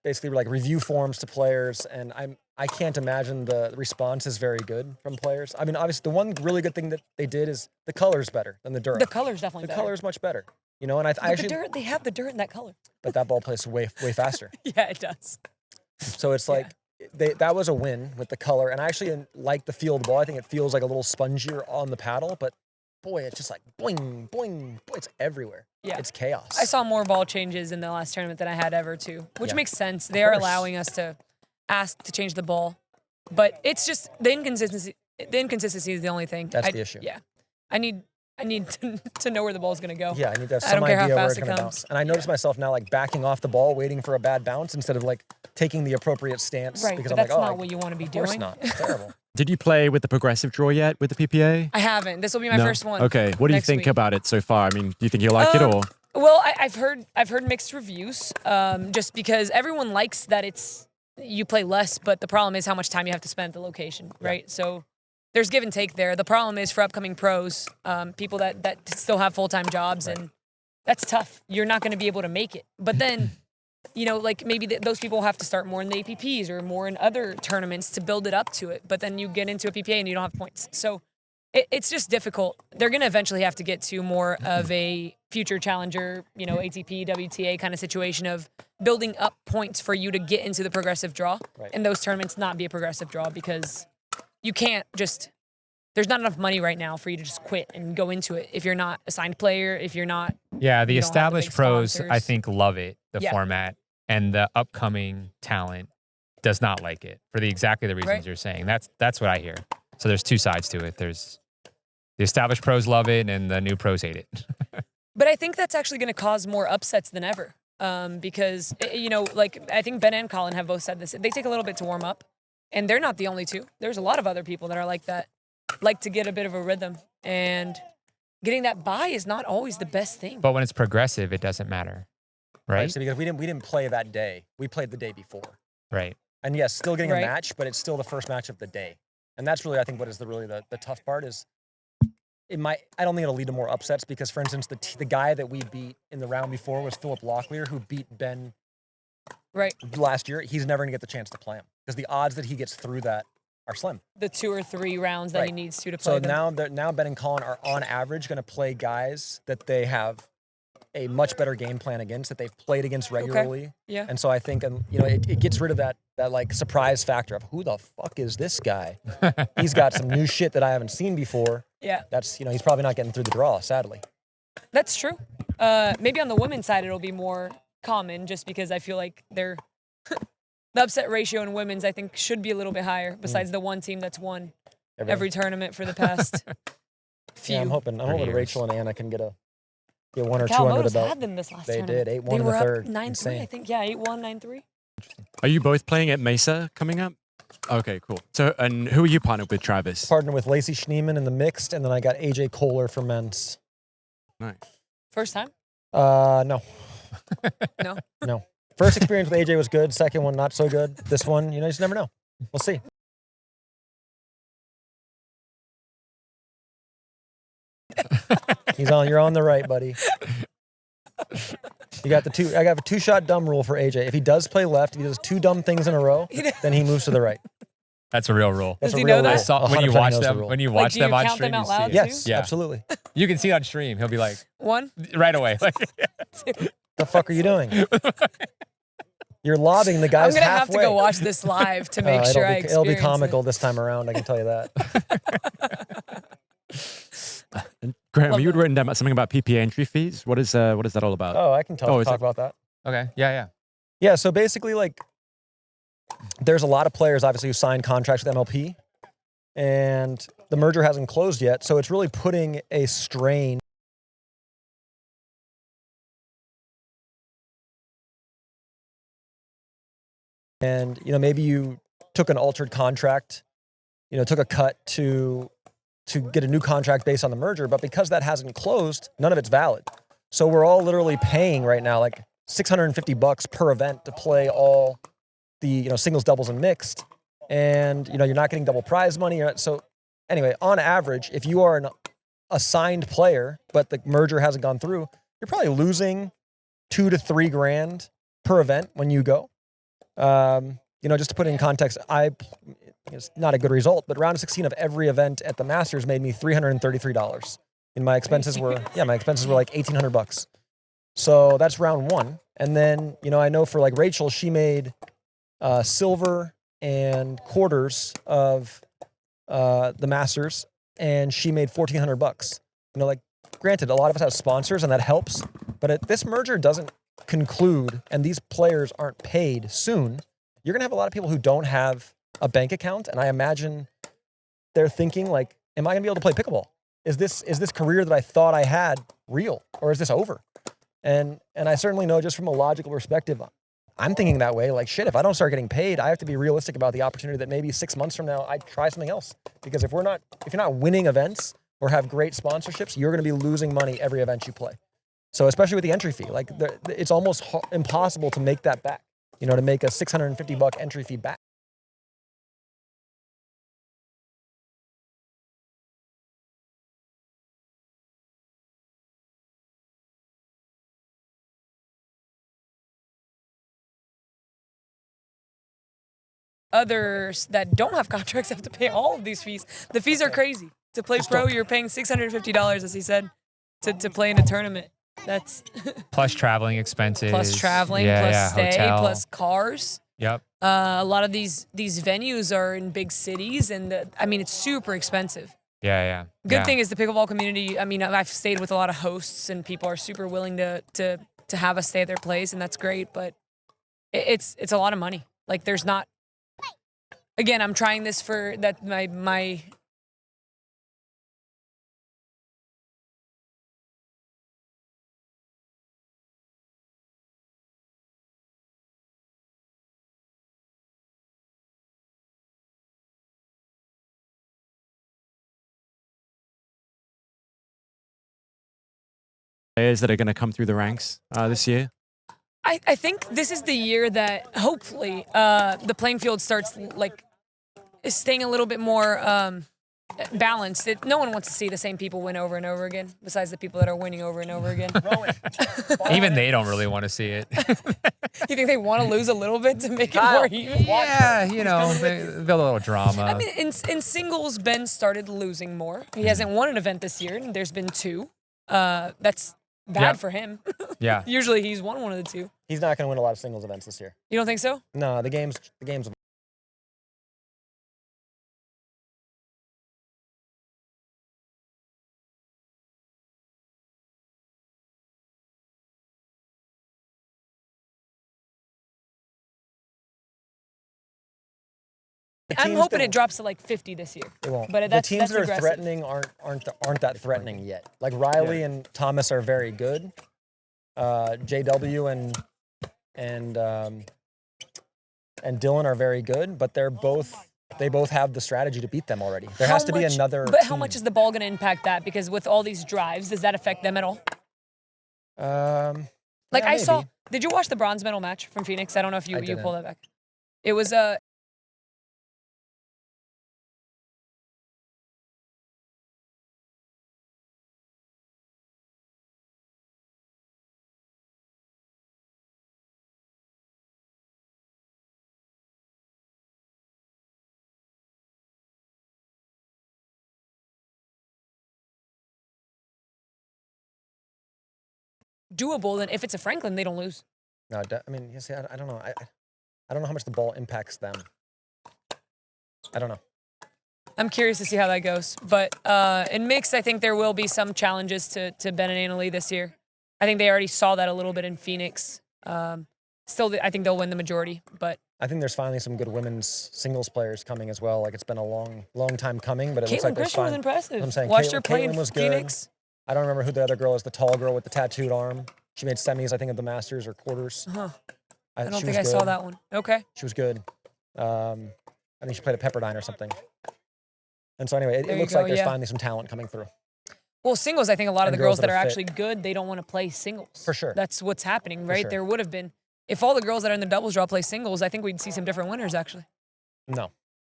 basically like review forms to players, and I can't imagine the response is very good from players. I mean, obviously the one really good thing that they did is the color's better than the Dura. The color's definitely better. The color's much better. And I actually, they have the Dura in that color. But that ball plays way faster. Yeah, it does. So it's like that was a win with the color, and I actually like the feel of the ball. I think it feels like a little spongier on the paddle, but boy, it's just like boing, boing, boy, it's everywhere. Yeah. It's chaos. I saw more ball changes in the last tournament than I had ever too, which makes sense. They are allowing us to ask to change the ball, but it's just the inconsistency. The inconsistency is the only thing. That's the issue. Yeah, I need to know where the ball's going to go. Yeah, I need to have some idea where it's going to bounce. And I notice myself now like backing off the ball, waiting for a bad bounce instead of like taking the appropriate stance. Right, because but that's not what you want to be doing. Of course not. It's terrible. Did you play with the progressive draw yet with the PPA? I haven't. This will be my first one. Okay. What do you think about it so far? I mean, do you think you like it or? Well, I've heard mixed reviews. Just because everyone likes that you play less, but the problem is how much time you have to spend at the location, right? So there's give and take there. The problem is for upcoming pros, people that still have full-time jobs, and that's tough. You're not going to be able to make it. But then, like maybe those people have to start more in the APPs or more in other tournaments to build it up to it. But then you get into a PPA and you don't have points. So it's just difficult. They're going to eventually have to get to more of a future challenger, ATP, WTA kind of situation of building up points for you to get into the progressive draw. Right. And those tournaments not be a progressive draw because you can't there's not enough money right now for you to just quit and go into it if you're not a signed player, if you're not. Yeah, the established pros, sponsors. I think, love it, the format, and the upcoming talent does not like it for exactly the reasons you're saying. That's what I hear. So there's two sides to it. There's The established pros love it, and the new pros hate it. But I think that's actually going to cause more upsets than ever. Because, you know, like I think Ben and Colin have both said this. They take a little bit to warm up, and they're not the only two. There's a lot of other people that are like that, like to get a bit of a rhythm. And getting that bye is not always the best thing. But when it's progressive, it doesn't matter, right? So because we didn't play that day. We played the day before. Right. And yes, still getting a match, but it's still the first match of the day. And that's really, I think, what is the tough part is I don't think it'll lead to more upsets because, for instance, the guy that we beat in the round before was Philip Locklear, who beat Ben last year. He's never going to get the chance to play him because the odds that he gets through that are slim. The 2 or 3 rounds that he needs to play So them. now Ben and Colin are on average going to play guys that they have a much better game plan against, that they've played against regularly. Okay. Yeah. And so I think, it gets rid of that like surprise factor of who the fuck is this guy? He's got some new shit that I haven't seen before. Yeah. That's, he's probably not getting through the draw, sadly. That's true. Maybe on the women's side, it'll be more common just because I feel like the upset ratio in women's, I think, should be a little bit higher besides the one team that's won every tournament for the past few. Yeah, I'm hoping Rachel and Anna can get 1 or 2 Cal under the Motos belt. had them this last They tournament. did 8-1 They in were the up third. 9-3, I think. Yeah, 8-1, 9-3. Are you both playing at Mesa coming up? Okay, cool. So, and who are you partnered with, Travis? Partnered with Lacey Schneeman in the mixed, and then I got AJ Kohler for men's. Nice. First time? No. No? No. First experience with AJ was good. Second one, not so good. This one, you just never know. We'll see. You're on the right, buddy. You got I got a 2-shot dumb rule for AJ. If he does play left, if he does 2 dumb things in a row, then he moves to the right. That's a real rule. That's Does a he real know that? rule. I saw when you 100% watch knows the them. rule. When you Like, watch do you them on count stream, them you out loud see it. Yes, Yeah. absolutely. You can see it on stream. He'll be like, 1? right away. Like, The fuck are you doing? You're lobbing the guys I'm going to halfway. have to go watch this live to make sure I experience it'll be comical this time around, I can tell you that. And Graham, Love you had that. written down something about PPA entry fees. What is that all about? Oh, I can talk is it- about that. okay, yeah. Yeah, so basically, there's a lot of players, obviously, who signed contracts with MLP, and the merger hasn't closed yet, so it's really putting a strain. And, maybe you took an altered contract, took a cut to get a new contract based on the merger, but because that hasn't closed, none of it's valid. So we're all literally paying right now, like $650 per event to play all the, singles, doubles, and mixed. And, you're not getting double prize money. So anyway, on average, if you are an assigned player, but the merger hasn't gone through, you're probably losing $2 to $3 grand per event when you go. Just to put it in context, it's not a good result, but round of 16 of every event at the Masters made me $333. And my expenses were, like $1,800. So that's round 1. And then, I know for like Rachel, she made silver and quarters of the Masters, and she made $1,400. Granted, a lot of us have sponsors, and that helps. But if this merger doesn't conclude, and these players aren't paid soon, you're gonna have a lot of people who don't have a bank account, and I imagine they're thinking like, "Am I gonna be able to play pickleball? Is this career that I thought I had real, or is this over?" And I certainly know, just from a logical perspective, I'm thinking that way. Like, shit, if I don't start getting paid, I have to be realistic about the opportunity that maybe 6 months from now I try something else. Because if you're not winning events or have great sponsorships, you're going to be losing money every event you play. So especially with the entry fee, it's almost impossible to make that back. To make a $650 entry fee back. Others that don't have contracts have to pay all of these fees. The fees are crazy. To play pro, you're paying $650, as he said, to play in a tournament. That's Plus traveling expenses. plus traveling, Yeah, plus stay, hotel. plus cars. Yep. A lot of these venues are in big cities, and it's super expensive. Yeah. Good thing is the pickleball community. I've stayed with a lot of hosts, and people are super willing to have us stay at their place, and that's great. But it's a lot of money. Like, there's not. Again, I'm trying this for that my players that are going to come through the ranks this year? I think this is the year that hopefully the playing field starts like staying a little bit more balanced. No one wants to see the same people win over and over again, besides the people that are winning over and over again. Even they don't really want to see it. You think they want to lose a little bit to make it more even? Yeah, you know, build a little drama. I mean, in singles, Ben started losing more. He hasn't won an event this year, and there's been 2. That's bad for him. Yeah. Usually he's won one of the 2. He's not going to win a lot of singles events this year. You don't think so? No, the game's. I'm hoping it drops to like 50 this year. It won't. But the teams that's that are aggressive. threatening aren't that threatening yet. Like Riley and Thomas are very good. JW and Dylan are very good, but they both have the strategy to beat them already. There has to be another. But how team. much is the ball going to impact that? Because with all these drives, does that affect them at all? Like yeah, I saw. maybe. Did you watch the bronze medal match from Phoenix? I don't know if you pulled that back. It was doable, and if it's a Franklin, they don't lose. No, I mean, you see, I don't know. I don't know how much the ball impacts them. I don't know. I'm curious to see how that goes. But in mixed, I think there will be some challenges to Ben and Annalie this year. I think they already saw that a little bit in Phoenix. Still, I think they'll win the majority. But I think there's finally some good women's singles players coming as well. Like it's been a long time coming, but it looks Caitlin like there's Christian was impressive. I'm saying Watched her play in Caitlin was good. Phoenix. I don't remember who the other girl is. The tall girl with the tattooed arm. She made semis, I think, of the Masters or quarters. Huh. I don't she think was I saw good. that one. Okay. She was good. I think she played at Pepperdine or something. And so anyway, it looks like there's finally some talent coming through. Well, singles, I think a lot of And the girls that that are are fit. actually good, they don't want to play singles. For sure. That's what's happening, right? sure. There would have been, if all the girls that are in the doubles draw play singles, I think we'd see some different winners, actually. No.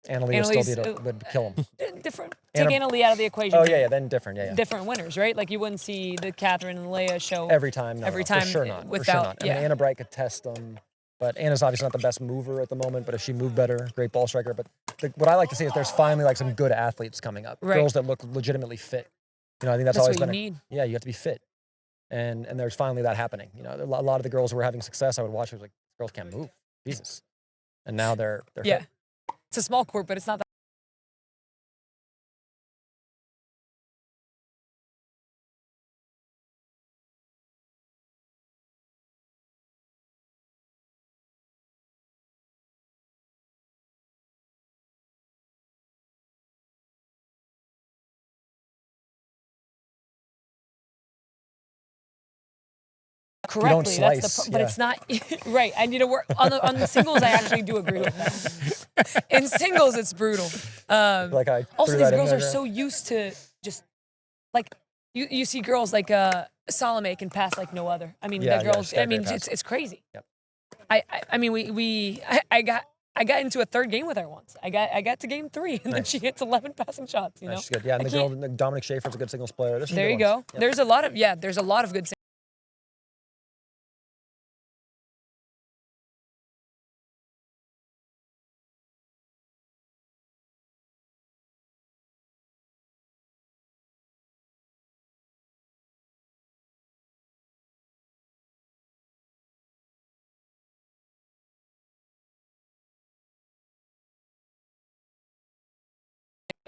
Annalie would kill them. Different. Take Annalie out of the equation. Oh, yeah, then different, yeah. Different winners, right? Like you wouldn't see the Catherine and Leia show. Every time, no. Every no, time For sure not. without, for sure not. I yeah. mean, Anna Bright could test them, but Anna's obviously not the best mover at the moment, but if she moved better, great ball striker. But what I like to see is there's finally like some good athletes coming up. Right. Girls that look legitimately fit. You know, I think that's That's always what been you need. Yeah, you have to be fit. And there's finally that happening. You know, a lot of the girls who were having success, I would watch, I was like, girls can't move. Jesus. And now they're Yeah. fit. It's a small court, but it's not that. Correctly, slice, that's but it's not right. I need to work on the singles. I actually do agree with that. In singles, it's brutal. Like I Also, threw these that in girls there. are so used to just like you see girls like Salome can pass like no other. I mean, Yeah, that yeah, girls. she's got I mean, great it's crazy. Yep. I mean, I got into a third game with her once. I got to game 3, and then she hits 11 passing shots. You know, She's good. Yeah, and the girl, Dominic Schaefer's a good singles player. There's some there good you go. ones. Yep. There's a lot of good.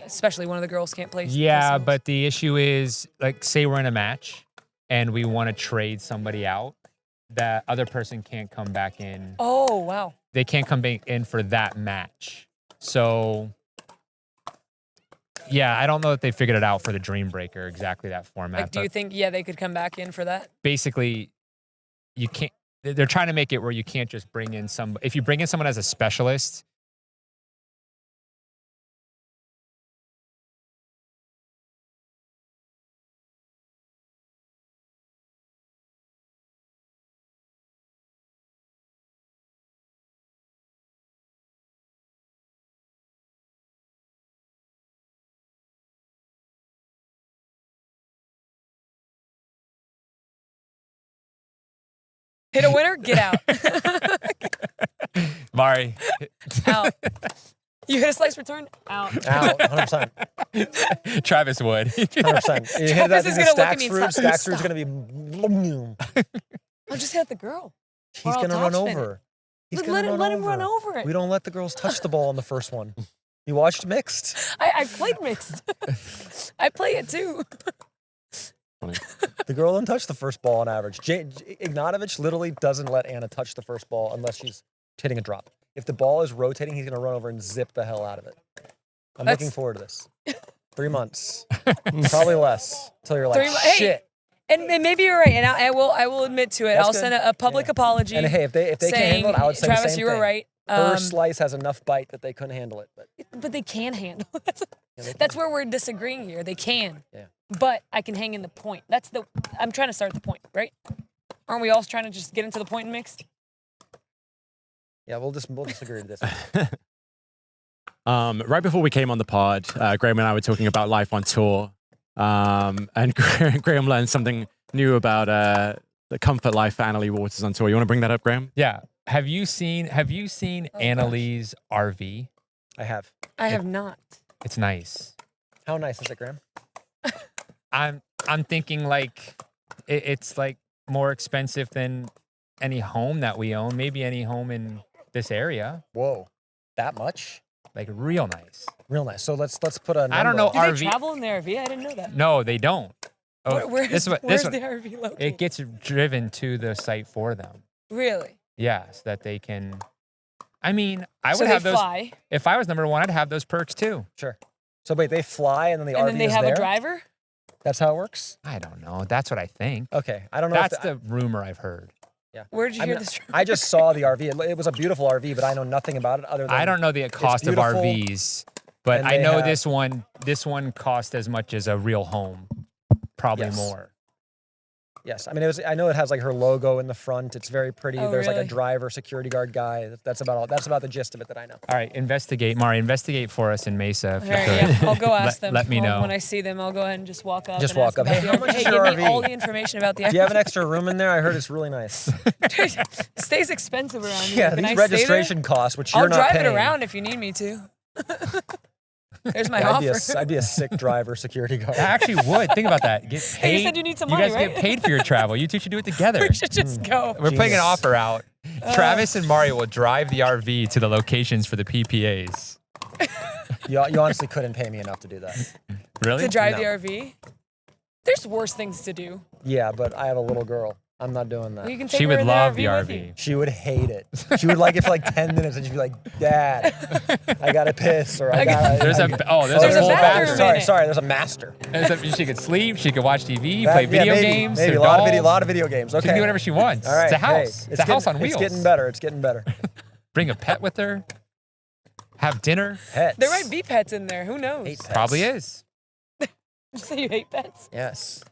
Especially one of the girls can't play. Yeah, singles. but the issue is, like, say we're in a match and we want to trade somebody out, that other person can't come back in. Oh, wow. They can't come back in for that match. So, yeah, I don't know that they figured it out for the Dream Breaker, exactly that format. Like, do you but think, they could come back in for that? basically, you can't. They're trying to make it where you can't just bring in some. If you bring in someone as a specialist, Hit a winner, get out. Mari. Out. You hit a slice return, out. 100%. Travis would. 100%. You hit Travis that is thing gonna to look at me Stack's and Fruit. stop. Stack's Fruit's going to be... I'll just hit the girl. He's Or I'll going to run topspin it. over. He's Let going to him run over it. We don't let the girls touch the ball on the first one. You watched mixed? I played mixed. I play it too. The girl doesn't touch the first ball on average. Ignatovich literally doesn't let Anna touch the first ball unless she's hitting a drop. If the ball is rotating, he's going to run over and zip the hell out of it. I'm looking forward to this. 3 months. Probably less. Until you're like, shit. And maybe you're right, and I will admit to it. That's I'll good. send a public apology. And hey, if they can't handle it, I would say Travis, the same you were thing. right. Her slice has enough bite that they couldn't handle it. But they can handle it. Yeah, That's where we're disagreeing here. They can. Yeah. But I can hang in the point. I'm trying to start the point, right? Aren't we all trying to just get into the point and mixed? Yeah, we'll disagree to this. Right before we came on the pod, Graham and I were talking about life on tour. And Graham learned something new about the comfort life for Annalie Waters on tour. You want to bring that up, Graham? Yeah. Have you seen Annalie's RV? I have. I have not. It's nice. How nice is it, Graham? I'm thinking like it's like more expensive than any home that we own. Maybe any home in this area. Whoa, that much? Like real nice. Real nice. So let's put a number. I don't know. Do RV. they travel in the RV? I didn't know that. No, they don't. Where's the one- RV located? It gets driven to the site for them. Really? Yeah, so that they can. I mean, I So would they have those. fly, If I was number one, I'd have those perks too. Sure. So wait, they fly and then the and RV then they is have there? a driver? That's how it works? I don't know. That's what I think. Okay. I don't know. That's the rumor I've heard. Yeah. Where did you I hear mean, this? I just saw the RV. It was a beautiful RV, but I know nothing about it other than I don't know the cost of beautiful, RVs, but and I they know have- this one cost as much as a real home, probably Yes. more. Yes. I mean, I know it has like her logo in the front. It's very pretty. Oh, There's like really? a driver, security guard guy. That's about the gist of it that I know. All right, Mari, investigate for us in Mesa. If All you right, could. yeah, I'll go ask them. Let me know. When I see them, I'll go ahead and just walk up. Just and walk ask up. about Hey, the how much RV. is Hey, your give me RV? all the information about the Do you have an extra room in there? I heard it's really nice. RV. Stays expensive around here. Yeah, Can I these stay there? registration costs, which you're I'll not drive paying. it around if you need me to. There's my Yeah, offer. I'd be a sick driver, security guard. I actually would. Think about that. Get paid. Hey, you said you need some money, guys right? get paid for your travel. You two should do it together. We should just go. We're putting an Genius. offer out. Travis and Mario will drive the RV to the locations for the PPAs. You honestly couldn't pay me enough to do that. Really? To drive No. the RV? There's worse things to do. Yeah, but I have a little girl. I'm not doing that. Well, you can take She her would in love the the RV. with RV. you. She would hate it. She would like it for like 10 minutes and she'd be like, Dad, I gotta piss or I gotta. There's a There's a full bathroom bathroom. in it. Sorry, there's a master. She could sleep. She could watch TV, That- play yeah, video maybe, games. Maybe her a lot dolls. of video games. Okay. She can do whatever she wants. All right. It's a hey, house. It's a house on wheels. It's getting better. It's getting better. Bring a pet with her. Have dinner. Pets. There might be pets in there. Who knows? Hate pets. Probably is. Did you say you hate pets? Yes.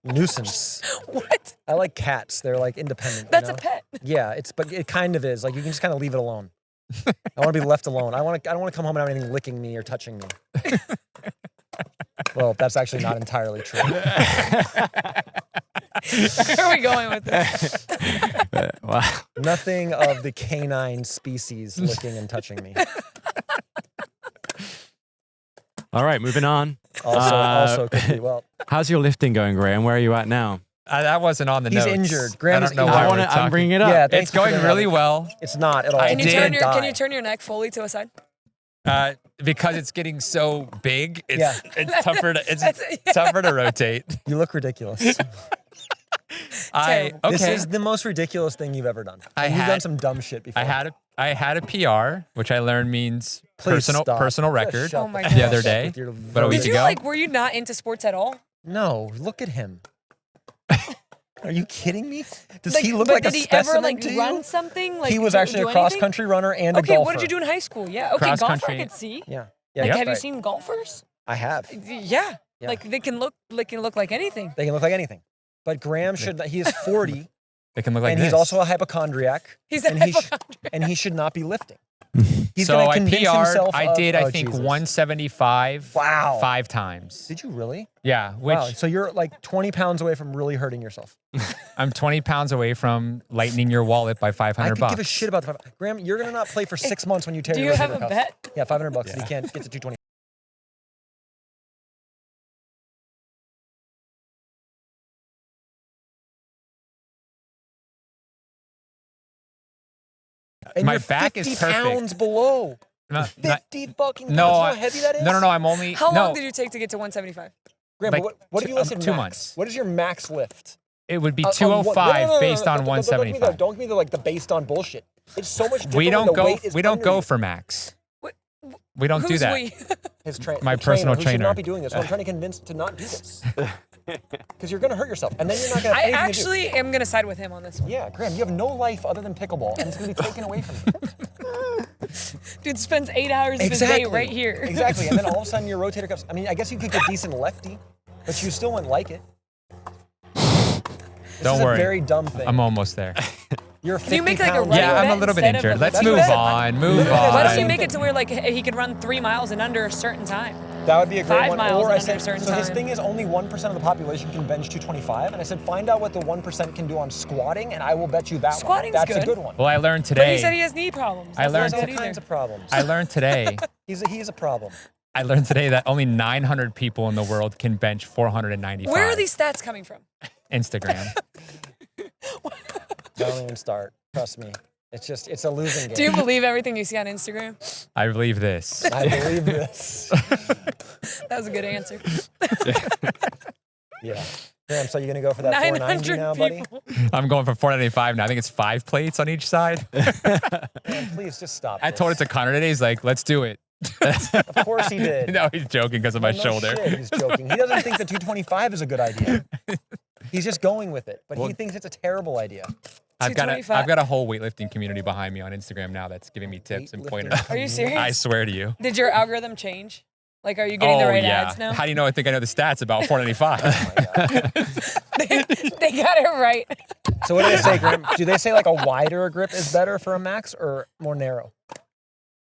Nuisance. What? I like cats. They're like independent. That's you a know? pet. Yeah, but it kind of is. Like you can just kind of leave it alone. I want to be left alone. I don't want to come home and have anything licking me or touching me. Well, that's actually not entirely true. Where are we going with this? Wow. Nothing of the canine species licking and touching me. All right, moving on. Also could be. Well, How's your lifting going, Graham? Where are you at now? That wasn't on the He's notes. injured. I Graham is don't know injured. why we're I'm talking. bringing it up. yeah, thank It's you for going bringing really it up. well It's not at all. I Can you did turn die. can you turn your neck fully to a side? Because it's getting so big. It's Yeah. it's tougher to That's- tougher to rotate. You look ridiculous. Terrible. This is the most ridiculous thing you've ever done. I You've done had- some dumb shit before. I had a PR, which I learned means Please stop. personal Just record shut Oh my the gosh. the other fuck day. with your But a week Did you ago. were you not into sports at all? No, look at him. Are you kidding me? Does Like, he look but like a did he specimen ever like to run you? something? Like He was do- actually do a cross anything? country runner and a Okay, golfer. what did you do in high school? Yeah, okay, Cross golfer country. I could see. Yeah. Like, Yep, have you right. seen golfers? I have. Yeah. Yeah. Like they can look like anything. They can look like anything. But Graham should not, he is 40 They can look like and this. he's also a hypochondriac. He's a and hypochondriac. and he should not be lifting. He's So gonna I convince PR'd. himself I of- did, oh, I think, Jesus. 175 Wow. 5 times. Did you really? Yeah, which Wow. So you're like 20 pounds away from really hurting yourself. I'm 20 pounds away from lightening your wallet by 500 I could bucks. give a shit about the Graham, you're gonna not play for 6 months when you tear Do your you have rotator a cuff. bet? Yeah, $500 if you can't get to 220. And My you're back is 50 perfect. pounds below. Not- 50 fucking pounds. no, You know I- how heavy that is? no, I'm only. How no, long did you take to get to 175? Graham, like but what if you listed 2 max? months. What is your max lift? It would be On what- 205 no, based on Don't give 175. me the based on bullshit. It's so much different We when don't the go. weight is We don't under go you. for max. What- We don't do Who's that. we? My the personal who should trainer. not be doing this. So I'm trying to convince to not do this. Because you're going to hurt yourself. And then you're not going to I have anything to do. actually am gonna side with him on this one. Yeah, Graham, you have no life other than pickleball, and it's going to be taken away from you. Dude spends 8 hours of his day right here. Exactly. And then all of a sudden your rotator cuffs. I mean, I guess you could get decent lefty, but you still wouldn't like it. This Don't is worry. a very dumb thing. I'm almost there. You're Can you make like a 50 running pounds. Yeah, I'm a bet little bit instead of injured. a- Let's That's move what I said. on. Move Literally, on. Why don't you Same make thing. it to where like he could run 3 miles in under a certain time? That would be a great 5 one. miles Or I under said, a certain so his time. thing is only 1% of the population can bench 225, and I said find out what the 1% can do on squatting, and I will bet you that one. Squatting's That's a good. good one. Well, I learned But he said today. he has knee problems. I That's learned not There's good all kinds either. of problems. I learned today. He's a problem. I learned today that only 900 people in the world can bench 495. Where are these stats coming from? Instagram. Don't even start. Trust me. It's a losing game. Do you believe everything you see on Instagram? I believe this. I believe this. That was a good answer. Yeah. Graham, so you're going to go for that 490 900 now, buddy? people. I'm going for 495 now. I think it's 5 plates on each side. Man, please just stop. I told it to Connor today. He's like, let's do it. Of course he did. No, he's joking because of my No shoulder. shit, he's joking. He doesn't think the 225 is a good idea. He's just going with it, but he thinks it's a terrible idea. I've got 225. a whole weightlifting community behind me on Instagram now that's giving me tips and Weightlifting. pointers. Are you serious? I swear to you. Did your algorithm change? Like, are you getting the right ads now? How do you know I think I know the stats about 495? They got it right. So what do they say, Graham? Do they say like a wider grip is better for a max or more narrow?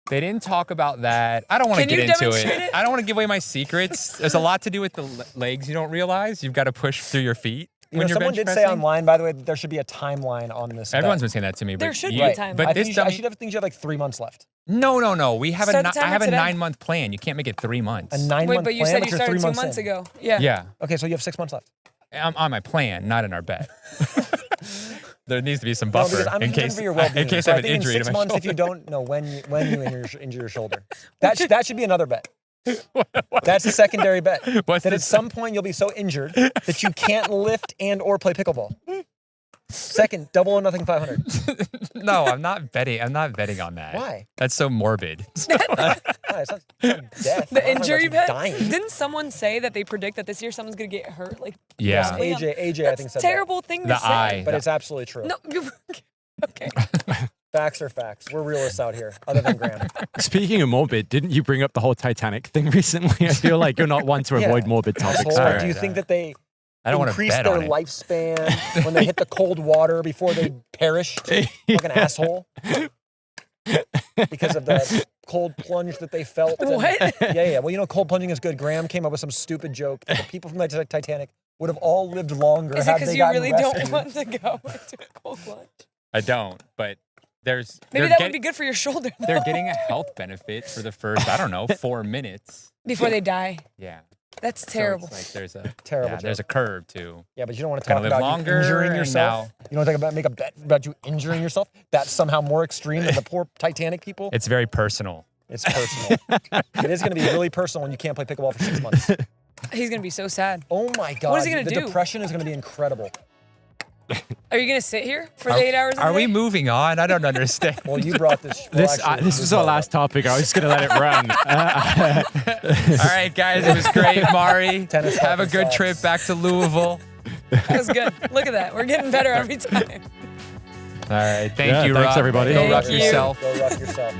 They didn't talk about that. I don't want to Can get you into demonstrate it. it? I don't want to give away my secrets. There's a lot to do with the legs you don't realize. You've got to push through your feet You when know, you're someone bench did say pressing. online, by the way, that there should be a timeline on this. Everyone's bet. been saying that to me. There but should be you- a timeline. But I this think I dummy, think you have like 3 months left. no. We have Start the I timer have a today. 9-month plan. You can't make it 3 months. A 9 Wait, month but you plan, said but you you're 3 started 2 months months in. ago. Yeah. Yeah, Okay, so you have 6 months left. I'm on my plan, not in our bet. There needs to be some No, buffer because I'm in concerned case for your well-being. in case So I have an think injury in to 6 my months, shoulder. if you don't know when you injure your shoulder, that should be another bet. That's a secondary bet. What's that the at some point you'll be so injured that you can't lift and or play pickleball. Second, double or nothing 500. No, I'm not betting. I'm not betting on that. Why? That's so morbid. Why? It's not death. The injury bet? Dying. Didn't someone say that they predict that this year someone's going to get hurt? Like, Yeah. Yes, AJ, I that's think a said terrible thing to The say. eye. that. But it's absolutely true. No, you okay. Facts are facts. We're realists out here, other than Graham. Speaking of morbid, didn't you bring up the whole Titanic thing recently? I feel like you're not one to Yeah. avoid morbid topics. Asshole. All Do you right, think that they I don't want to increase bet their on it. lifespan when they hit the cold water before they perished? Fucking asshole. Because of the cold plunge that they felt. and- What? Yeah. Well, you know, cold plunging is good. Graham came up with some stupid joke that the people from the Titanic would have all lived longer Is it had because they you gotten really rescued. don't want to go into a cold plunge? I don't, but there's Maybe they're that get- would be good for your shoulder though, They're getting a health benefit for the first, I don't know, 4 minutes. before they die. Yeah. That's So terrible. it's like there's a Terrible yeah, there's a joke. curve too. Yeah, but you don't want to Gonna talk live about longer you injuring and yourself. now- You don't want to make a bet about you injuring yourself. That's somehow more extreme than the poor Titanic people. It's very personal. It's personal. It is going to be really personal when you can't play pickleball for 6 months. He's going to be so sad. Oh my God. is he gonna the do? depression is going to be incredible. Are you going to sit here for the 8 hours of Are the we day? moving on? I don't understand. Well, you brought this. well, actually, This was our last topic. I was just gonna let it run. All right, guys, it was great, Mari. Tennis Have a fucking good sucks. trip back to Louisville. That was good. Look at that. We're getting better every time. All right, thank Yeah, you, thanks, Rob. everybody. Go Thank rock you. yourself. Go rock yourself.